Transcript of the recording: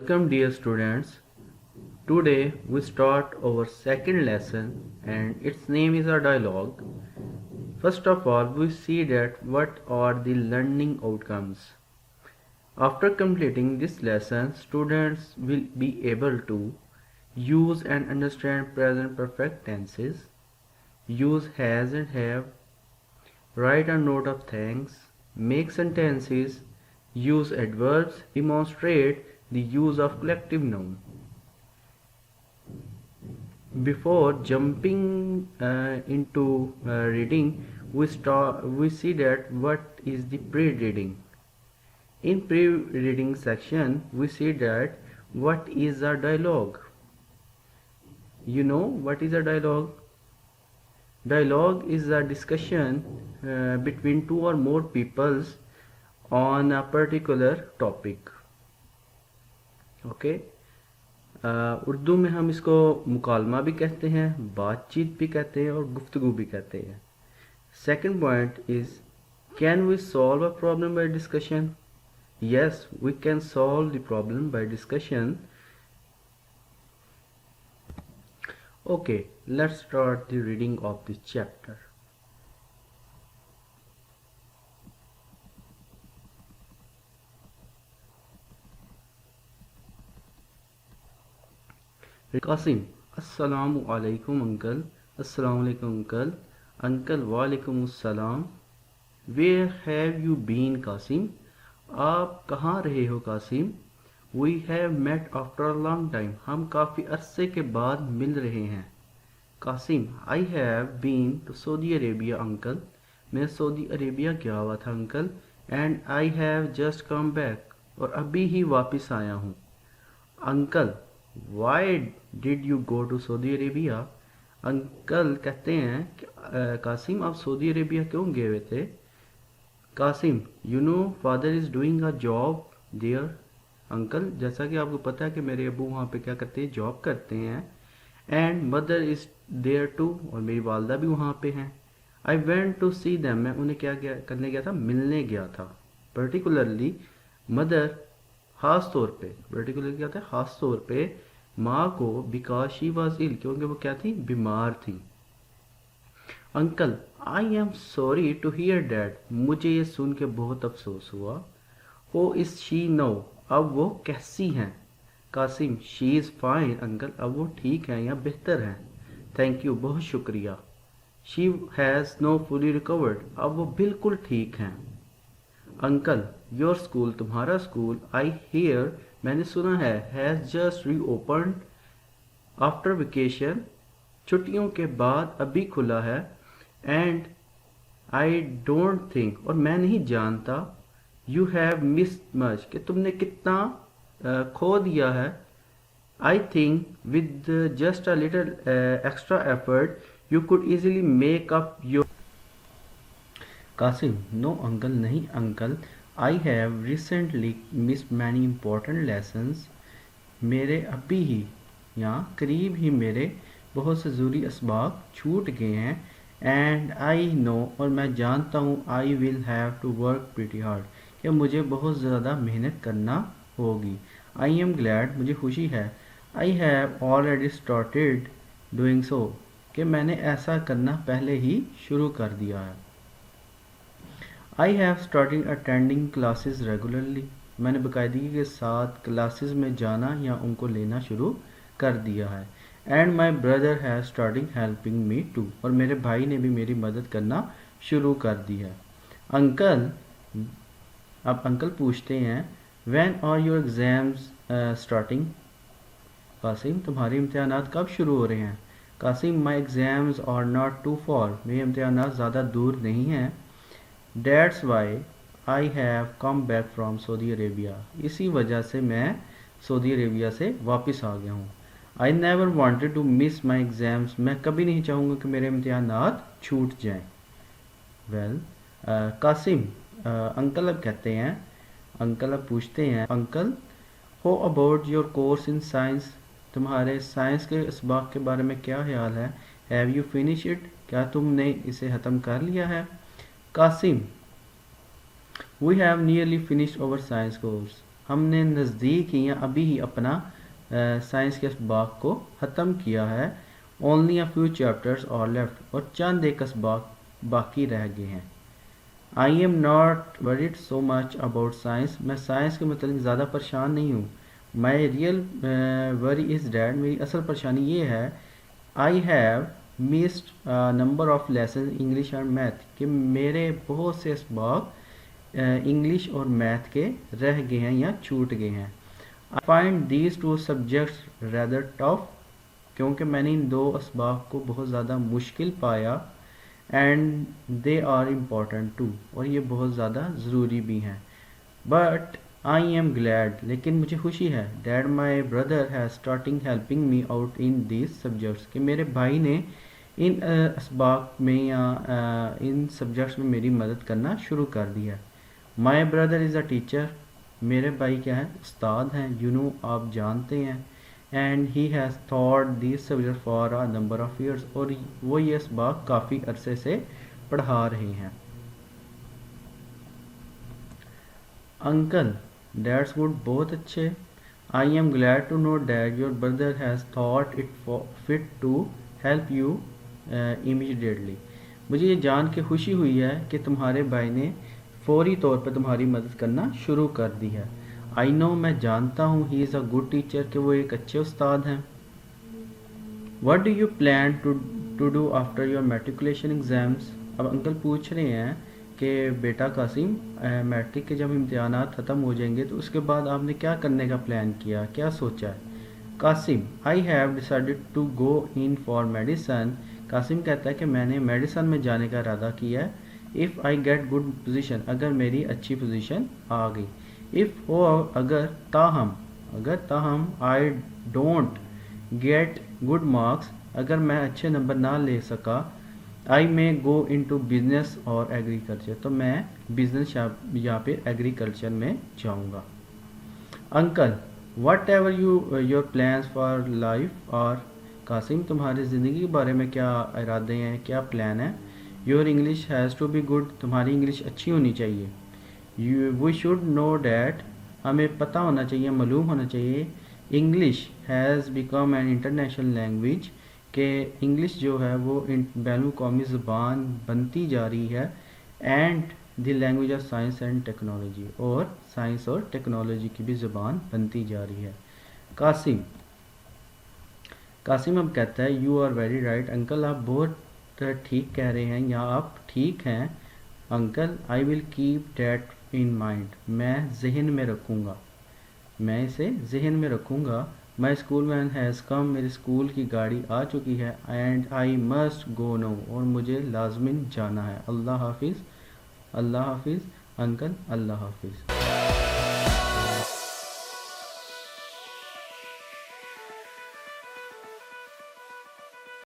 Welcome dear students. Today we start our second lesson and its name is a dialogue. First of all, we see that what are the learning outcomes. After completing this lesson, students will be able to use and understand present perfect tenses, use has and have, write a note of thanks, make sentences, use adverbs, demonstrate the use of collective noun. Before jumping into reading, we see that what is the pre-reading. In pre-reading section, we see that what is a dialogue. You know what is a dialogue? Dialogue is a discussion between two or more peoples on a particular topic. Okay. Urdu میں ہم اس کو مکالمہ بھی کہتے ہیں, بات چیت بھی کہتے ہیں اور گفتگو بھی کہتے ہیں. Second point is can we solve a problem by discussion. Yes we can solve the problem by discussion. Okay, let's start the reading of this chapter. Qasim: السلام علیکم انکل. السلام علیکم انکل. انکل: وعلیکم السلام. Where have you been Qasim. آپ کہاں رہے ہو Qasim. We have met after a long time. ہم کافی عرصے کے بعد مل رہے ہیں. Qasim: I have been to Saudi Arabia uncle. میں سعودی عربیہ گیا ہوا تھا uncle. And I have just come back. اور ابھی ہی واپس آیا ہوں. Uncle: why did you go to Saudi Arabia. Uncle کہتے ہیں کہ قاسم آپ سعودی عربیہ کیوں گئے ہوئے تھے. Qasim: you know father is doing a job there. Uncle جیسا کہ آپ کو پتہ ہے کہ میرے ابو وہاں پہ کیا کرتے ہیں, جاب کرتے ہیں. And mother is there too. اور میری والدہ بھی وہاں پہ ہیں. I went to see them. میں انہیں کیا کرنے گیا تھا, ملنے گیا تھا. پرٹیکولرلی مدر, خاص طور پہ, پرٹیکولر کیا تھا, خاص طور پہ ماں کو, بیکاز شی واز ill, کیونکہ وہ کیا تھی, بیمار تھی. Uncle: I am sorry to hear that. مجھے یہ سن کے بہت افسوس ہوا. او از شی نو. اب وہ کیسی ہیں. قاسم: شی از فائن انکل. اب وہ ٹھیک ہیں یا بہتر ہیں. تھینک یو, بہت شکریہ. She has now fully recovered. اب وہ بالکل ٹھیک ہیں. انکل: یور اسکول, تمہارا اسکول, آئی ہیئر, میں نے سنا ہے, has just reopened after vacation, چھٹیوں کے بعد ابھی کھلا ہے. اینڈ آئی ڈونٹ تھنک, اور میں نہیں جانتا, یو ہیو مسڈ مچ, کہ تم نے کتنا کھو دیا ہے. I think with just a little extra effort you could easily make up your. Qasim: no uncle, نہیں uncle. I have recently missed many important lessons. میرے ابھی ہی یا قریب ہی میرے بہت سے ضروری اسباق چھوٹ گئے ہیں. اینڈ آئی نو, اور میں جانتا ہوں, I will have to work pretty hard, کہ مجھے بہت زیادہ محنت کرنا ہوگی. آئی ایم گلیڈ, مجھے خوشی ہے. I have already started doing so, کہ میں نے ایسا کرنا پہلے ہی شروع کر دیا ہے. I have starting attending classes regularly. میں نے باقاعدگی کے ساتھ کلاسز میں جانا یا ان کو لینا شروع کر دیا ہے. And my brother has starting helping me too, اور میرے بھائی نے بھی میری مدد کرنا شروع کر دی ہے. انکل, اب انکل پوچھتے ہیں, when are your exams starting. Qasim: تمہارے امتحانات کب شروع ہو رہے ہیں. Qasim: my exams are not too far. میرے امتحانات زیادہ دور نہیں ہیں. That's why I have come back from Saudi Arabia. اسی وجہ سے میں سعودی عربیہ سے واپس آ گیا ہوں. I never wanted to miss my exams. میں کبھی نہیں چاہوں گا کہ میرے امتحانات چھوٹ جائیں. ویل قاسم, انکل اب کہتے ہیں, انکل اب پوچھتے ہیں, uncle how about your course in science. تمہارے سائنس کے اسباق کے بارے میں کیا خیال ہے. Have you finish it. کیا تم نے اسے ختم کر لیا ہے. Qasim: we have nearly finished over science course. ہم نے نزدیک ہی یا ابھی ہی اپنا سائنس کے اسباق کو ختم کیا ہے. only a few chapters are left. اور چند ایک اسباق باقی رہ گئے ہیں. I am not worried so much about science. میں سائنس کے متعلق زیادہ پریشان نہیں ہوں. My real worry is that میری اصل پریشانی یہ ہے I have missed a number of lessons English and math کہ میرے بہت سے اسباق انگلش اور میتھ کے رہ گئے ہیں یا چھوٹ گئے ہیں. I find these two subjects rather tough کیونکہ میں نے ان دو اسباق کو بہت زیادہ مشکل پایا. And they are important too اور یہ بہت زیادہ ضروری بھی ہیں. بٹ آئی ایم گلیڈ لیکن مجھے خوشی ہے that my brother has starting helping me out in these subjects کہ میرے بھائی نے ان اسباق میں یا ان سبجیکٹس میں میری مدد کرنا شروع کر دی ہے. My brother is a teacher میرے بھائی کیا ہیں استاد ہیں. یو نو آپ جانتے ہیں. And he has taught these subjects for a number of years اور وہ یہ اسباق کافی عرصے سے پڑھا رہے ہیں. انکل دیٹس گڈ بہت اچھے. I am glad to know that your brother has thought it fit to help you immediately. مجھے یہ جان کے خوشی ہوئی ہے کہ تمہارے بھائی نے فوری طور پر تمہاری مدد کرنا شروع کر دی ہے. آئی نو میں جانتا ہوں ہی از اے گڈ ٹیچر کہ وہ ایک اچھے استاد ہیں. What do you plan to do after your matriculation exams. اب انکل پوچھ رہے ہیں کہ بیٹا قاسم میٹرک کے جب امتحانات ختم ہو جائیں گے تو اس کے بعد آپ نے کیا کرنے کا پلان کیا, کیا سوچا ہے. Qasim I have decided to go in for medicine. Qasim کہتا ہے کہ میں نے میڈیسن میں جانے کا ارادہ کیا ہے. If I get good position اگر میری اچھی پوزیشن آ گئی. اف او اگر تاہم I don't get good marks اگر میں اچھے نمبر نہ لے سکا. I may go into business اور ایگریکلچر تو میں بزنس یا پھر ایگریکلچر میں جاؤں گا. Uncle whatever your plans for life اور قاسم تمہاری زندگی کے بارے میں کیا ارادے ہیں, کیا پلان ہے. Your English has to be good تمہاری انگلش اچھی ہونی چاہیے. وی شوڈ نو دیٹ ہمیں پتہ ہونا چاہیے, معلوم ہونا چاہیے. English has become an international language کہ انگلش جو ہے وہ بین الاقوامی زبان بنتی جا رہی ہے. And the language of science and technology اور سائنس اور ٹیکنالوجی کی بھی زبان بنتی جا رہی ہے. قاسم اب کہتا ہے you are very right uncle آپ بہت ٹھیک کہہ رہے ہیں یا آپ ٹھیک ہیں. Uncle I will keep that in mind میں ذہن میں رکھوں گا, میں اسے ذہن میں رکھوں گا. My school main has come میرے اسکول کی گاڑی آ چکی ہے. اینڈ آئی مسٹ گو نو اور مجھے لازماً جانا ہے. اللہ حافظ. اللہ حافظ انکل, اللہ حافظ.